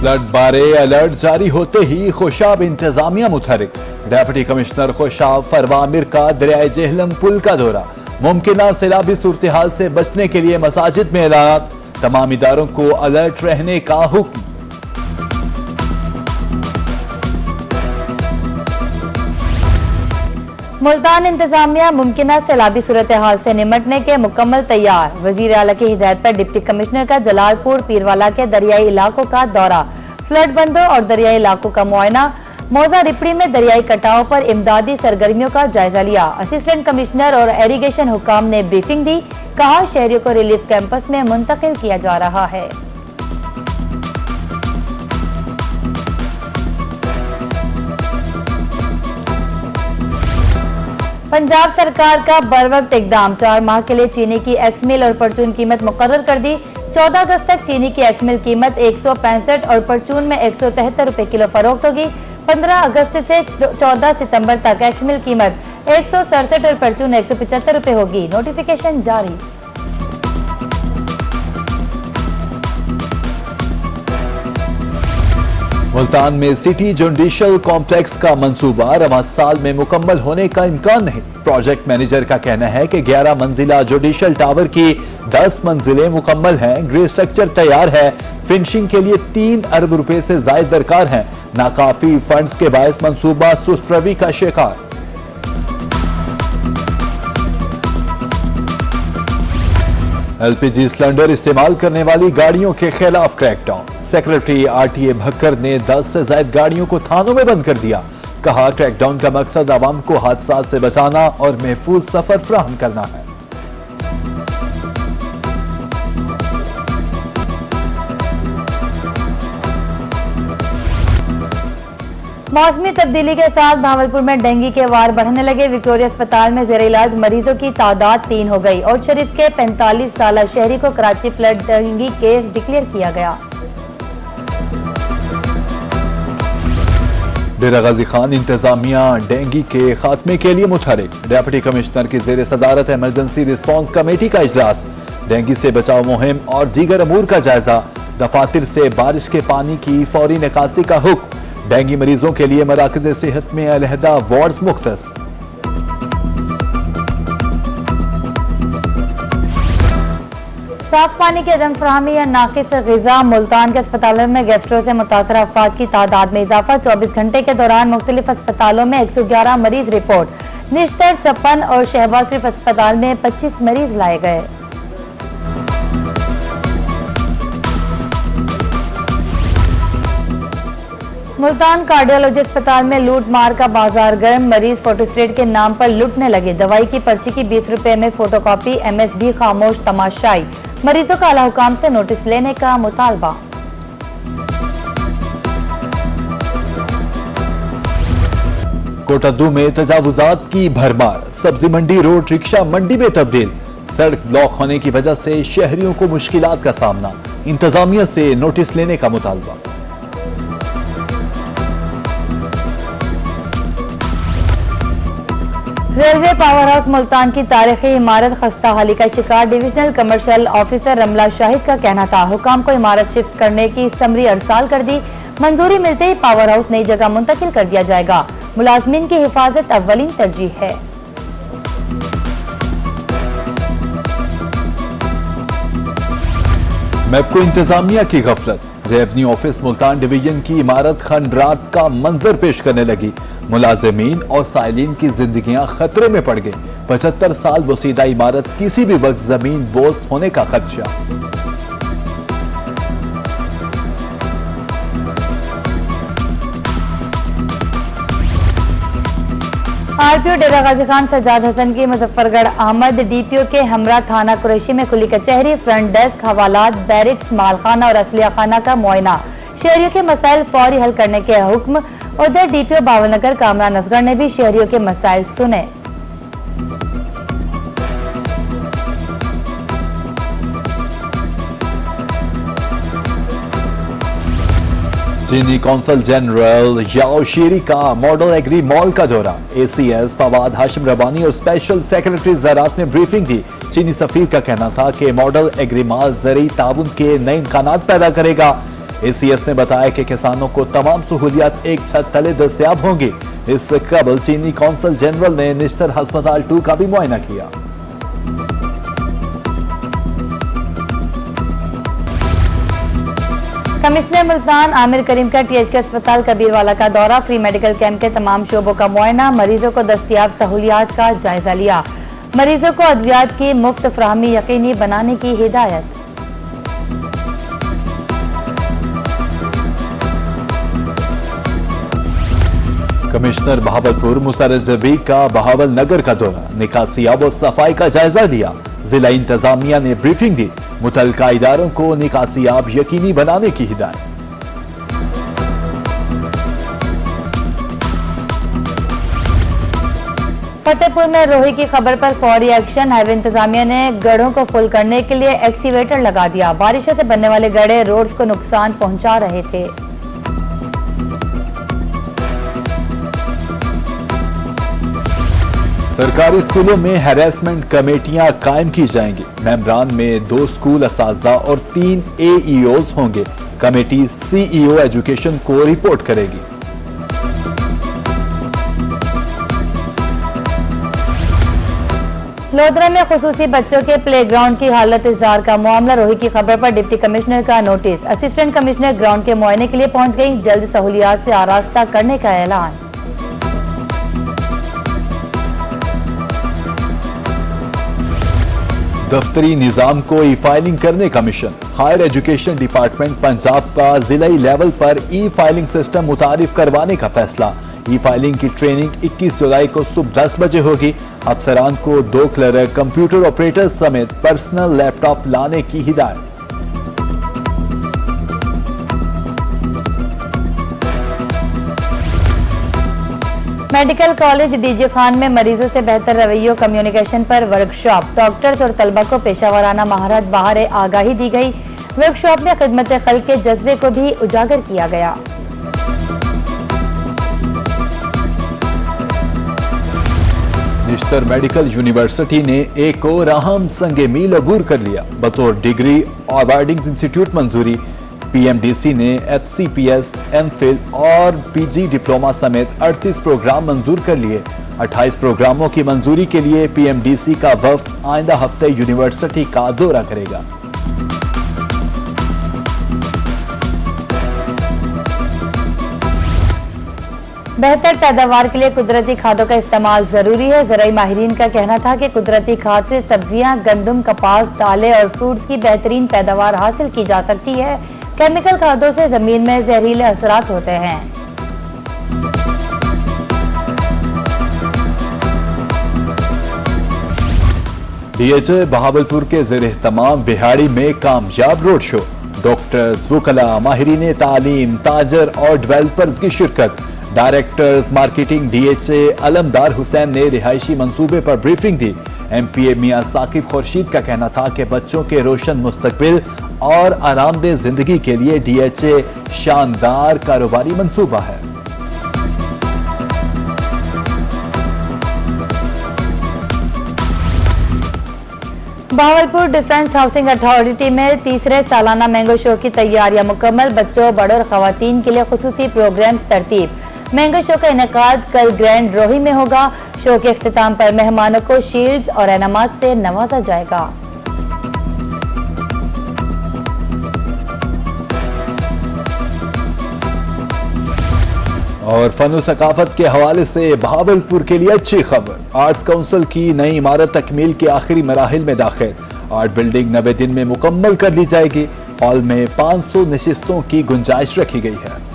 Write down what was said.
Flood बारे alert जारी होते ही खुशाब इंतजामिया मुतहरिक। डेप्यूटी कमिश्नर खुशाब फरवामिर का दरियाए जेहलम पुल का दौरा। मुमकिन सैलाबी सूरत हाल से बचने के लिए मसाजिद में ऐलान। तमाम इदारों को अलर्ट रहने का हुक्म। मुल्तान इंतजामिया मुमकिन सैलाबी सूरत हाल से निमटने के मुकम्मल तैयार। वजीर आला की हिदायत पर डिप्टी कमिश्नर का जलालपुर पीरवाला के दरियाई इलाकों का दौरा। फ्लड बंदों और दरियाई इलाकों का मुआयना। मौजा रिपड़ी में दरियाई कटाव पर इमदादी सरगर्मियों का जायजा लिया। असिस्टेंट कमिश्नर और इरिगेशन हुकाम ने ब्रीफिंग दी। कहा शहरियों को रिलीफ कैंपस में मुंतकिल किया जा रहा है। पंजाब सरकार का बरवक्त इकदाम। 4 माह के लिए चीनी की एक्समिल और परचून कीमत मुकर्रर कर दी। 14 अगस्त तक चीनी की एक्समिल कीमत 165 और परचून में 173 रुपए किलो फरोख्त होगी। 15 अगस्त से 14 सितंबर तक एक्समिल कीमत 167 और परचून 175 रुपए होगी। नोटिफिकेशन जारी। मुल्तान में सिटी जुडिशल कॉम्प्लेक्स का मंसूबा रवां साल में मुकम्मल होने का इम्कान नहीं। प्रोजेक्ट मैनेजर का कहना है कि 11 मंजिला जुडिशल टावर की 10 मंजिलें मुकम्मल हैं। ग्रे स्ट्रक्चर तैयार है। फिनिशिंग के लिए 3 अरब रुपए से जायद दरकार है। नाकाफी फंड्स के बायस मंसूबा सुस्त रवी का शिकार। एलपीजी सिलेंडर इस्तेमाल करने वाली गाड़ियों के खिलाफ क्रैकडाउन। सेक्रेटरी आरटीए भक्कर ने 10 से ज्यादा गाड़ियों को थानों में बंद कर दिया। कहा क्रैकडाउन का मकसद आवाम को हादसा से बचाना और महफूज सफर फराहम करना है। मौसमी तब्दीली के साथ भावलपुर में डेंगू के वार बढ़ने लगे। विक्टोरिया अस्पताल में जेर इलाज मरीजों की तादाद 3 हो गई और शरीफ के 45 साल शहरी को Karachi flood dengue case declare किया गया। डेरा गाजी खान इंतजामिया डेंगू के खात्मे के लिए मुतहरिक। डेप्यूटी कमिश्नर की जेर सदारत इमरजेंसी रिस्पांस कमेटी का इजलास। डेंगू से बचाव मुहिम और दीगर अमूर का जायजा। दफातर से बारिश के पानी की फौरी निकासी का हुक्म। डेंगू मरीजों के लिए मराकज़ सेहत में अलहदा वार्ड्स मुख्तस। साफ पानी की अदम फराहमी या नाकिस ग़िज़ा। मुल्तान के अस्पतालों में गैस्ट्रो से मुतासर अफराद की तादाद में इजाफा। 24 घंटे के दौरान मुख्तलिफ अस्पतालों में 111 मरीज रिपोर्ट। निश्तर 56 और शहबाज शरीफ अस्पताल में 25 मरीज लाए गए। मुल्तान कार्डियोलॉजी अस्पताल में लूट मार का बाजार गर्म। मरीज फोटोस्टेट के नाम पर लूटने लगे। दवाई की पर्ची की 20 रुपए में फोटोकॉपी। एमएसबी खामोश तमाशाई। मरीजों का आला हुकाम से नोटिस लेने का मुतालबा। कोटद्दू में तजावुजात की भरमार। सब्जी मंडी रोड रिक्शा मंडी में तब्दील। सड़क ब्लॉक होने की वजह से शहरियों को मुश्किलात का सामना। इंतजामिया से नोटिस लेने का मुतालबा। रेलवे पावर हाउस मुल्तान की तारीखी इमारत खस्ता हाली का शिकार। डिविजनल कमर्शियल ऑफिसर रमला शाहिद का कहना था हुकाम को इमारत शिफ्ट करने की समरी अरसाल कर दी। मंजूरी मिलते ही पावर हाउस नई जगह मुंतकिल कर दिया जाएगा। मुलाजमीन की हिफाजत अव्वलीन तरजीह है। मैपको इंतजामिया की गफलत। रेवन्यू ऑफिस मुल्तान डिवीजन की इमारत खंडरात का मंजर पेश करने लगी। मुलाजमीन और साइलिन की जिंदगियां खतरे में पड़ गई। 75 साल बोसीदा इमारत किसी भी वक्त जमीन बोस होने का खदशा। आरपीओ डेरा गाजी खान सज्जाद हसन की मुजफ्फरगढ़ आमद। डीपीओ के हमरा थाना कुरैशी में खुली कचहरी। फ्रंट डेस्क, हवालात, बैरिक्स, मालखाना और असलिया खाना का मुआयना। शहरियों के मसाइल फौरी हल करने के हुक्म। उधर डीपीओ बावलनगर कामरान असगर ने भी शहरियों के मसाइल सुने। चीनी कौंसल जनरल याओ शीरी का मॉडल एग्री मॉल का दौरा। एसीएस फवाद हाशिम रबानी और स्पेशल सेक्रेटरी ज़राअत ने ब्रीफिंग दी। चीनी सफीर का कहना था कि मॉडल एग्री मॉल ज़रूरी ताउन के नए इम्कानात पैदा करेगा। ACS ने बताया कि किसानों को तमाम सहूलियात एक छत तले दस्तयाब होंगी। इससे कबल चीनी कौंसल जनरल ने निश्तर अस्पताल 2 का भी मुआयना किया। कमिश्नर मुल्तान आमिर करीम का THK अस्पताल कबीरवाला का दौरा, फ्री मेडिकल कैंप के तमाम शोबों का मुआयना, मरीजों को दस्तयाब सहूलियात का जायजा लिया। मरीजों को अद्वियात की मुफ्त फराहमी यकीनी बनाने की हिदायत। कमिश्नर बहावलपुर मुसर्रर जबी का बहावल नगर का दौरा, निकासियाब और सफाई का जायजा लिया। जिला इंतजामिया ने ब्रीफिंग दी, मुतल्लिका इदारों को निकासियाब यकीनी बनाने की हिदायत। फतेहपुर में रोही की खबर पर फौरी एक्शन, हाईवे इंतजामिया ने गढ़ों को फुल करने के लिए एक्सीवेटर लगा दिया। बारिशों से बनने वाले गड्ढे रोड्स को नुकसान पहुंचा रहे थे। सरकारी स्कूलों में हैरेसमेंट कमेटियां कायम की जाएंगी। मेंबरान में 2 स्कूल असातिज़ा और 3 AEOs होंगे। कमेटी CEO एजुकेशन को रिपोर्ट करेगी। लोधरा में खुसूसी बच्चों के प्ले ग्राउंड की हालत इज़हार का मामला, रोही की खबर पर डिप्टी कमिश्नर का नोटिस। असिस्टेंट कमिश्नर ग्राउंड के मुआयने के लिए पहुंच गई, जल्द सहूलियात से आरास्ता करने का ऐलान। दफ्तरी निजाम को ई फाइलिंग करने का mission, higher education department Punjab का जिलाई लेवल पर ई फाइलिंग सिस्टम मुतारिफ करवाने का फैसला। ई फाइलिंग की ट्रेनिंग 21 जुलाई को सुबह 10 बजे होगी। अफसरान को 2 क्लर्क, कंप्यूटर ऑपरेटर समेत पर्सनल लैपटॉप लाने की हिदायत। मेडिकल कॉलेज डीजे खान में मरीजों से बेहतर रवैयों कम्युनिकेशन पर वर्कशॉप, डॉक्टर्स और तलबा को पेशावराना महारत बाहर आगाही दी गई। वर्कशॉप में खिदमत खल्क के जज्बे को भी उजागर किया गया। निश्तर मेडिकल यूनिवर्सिटी ने एक और अहम संगे मील अबूर कर लिया। बतौर डिग्री और वार्डिंग इंस्टीट्यूट मंजूरी, PMDC ने FCPS, MPhil और PG डिप्लोमा समेत 38 प्रोग्राम मंजूर कर लिए। 28 प्रोग्रामों की मंजूरी के लिए PMDC का वफ्द आइंदा हफ्ते यूनिवर्सिटी का दौरा करेगा। बेहतर पैदावार के लिए कुदरती खादों का इस्तेमाल जरूरी है। ज़राई माहिरीन का कहना था कि कुदरती खाद से सब्जियां, गंदम, कपास, दालें और फ्रूट्स की बेहतरीन पैदावार हासिल की जा सकती है। केमिकल खादों से जमीन में जहरीले असरात होते हैं। DHA बहावलपुर के ज़ेर-ए-तमाम बिहाड़ी में कामयाब रोड शो, डॉक्टर्स, वकला, माहिरीन तालीम, ताजर और डेवलपर्स की शिरकत। डायरेक्टर्स मार्केटिंग DHA अलमदार हुसैन ने रिहायशी मंसूबे पर ब्रीफिंग दी। MPA मियां साकिब खुर्शीद का कहना था कि बच्चों के रोशन मुस्तकबिल और आरामदेह जिंदगी के लिए DHA शानदार कारोबारी मंसूबा है। बहावलपुर डिफेंस हाउसिंग अथॉरिटी में तीसरे सालाना मैंगो शो की तैयारियां मुकम्मल, बच्चों, बड़ों और खवातीन के लिए खुसूसी प्रोग्राम तरतीब। मैंगो शो का इनेकाद कल ग्रैंड रोही में होगा। शो के इख्तिताम पर मेहमानों को शील्ड्स और इनामात से नवाजा जाएगा। और फन और सकाफत के हवाले से बहावलपुर के लिए अच्छी खबर, आर्ट्स काउंसिल की नई इमारत तकमील के आखिरी मराहिल में दाखिल। आर्ट बिल्डिंग 90 दिन में मुकम्मल कर ली जाएगी। हॉल में 500 नशिस्तों की गुंजाइश रखी गई है।